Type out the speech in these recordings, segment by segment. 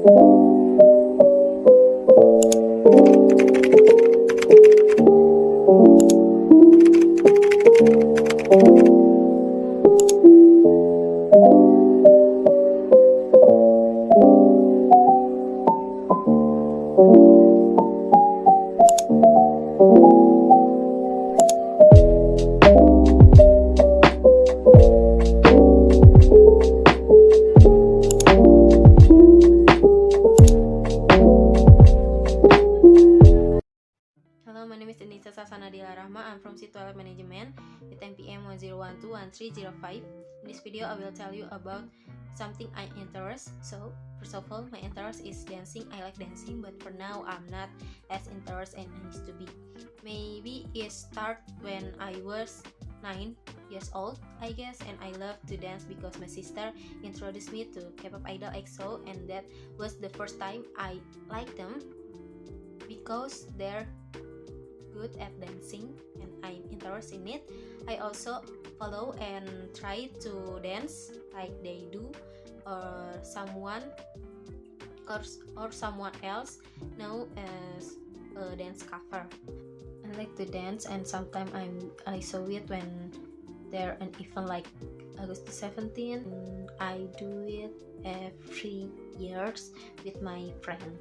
Hello, my name is Denisa Salsa. I'm from C12 Management with NPM 101213005. In this video, I will tell you about something I interest. So, first of all, my interest is dancing. I like dancing, but for now, I'm not as interested as I used to be. Maybe it started when I was 9 years old, I guess, and I love to dance because my sister introduced me to K-pop idol EXO, and that was the first time I liked them because they're good at dancing and I'm interested in it. I also follow and try to dance like they do, or someone else know as a dance cover. I like to dance, and sometimes I saw it when there an event like August 17. I do it every years with my friend.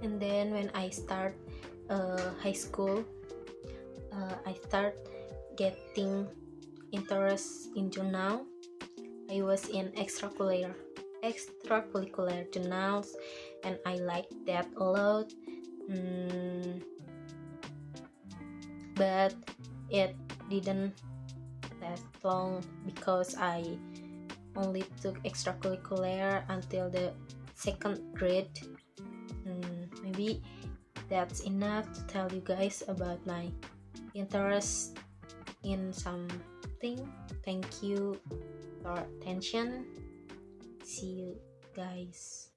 And then when I start high school, I start getting interest in journal. I was in extracurricular journals, and I like that a lot. But it didn't last long because I only took extracurricular until the second grade. Maybe that's enough to tell you guys about my interest in something. Thank you for attention. See you guys.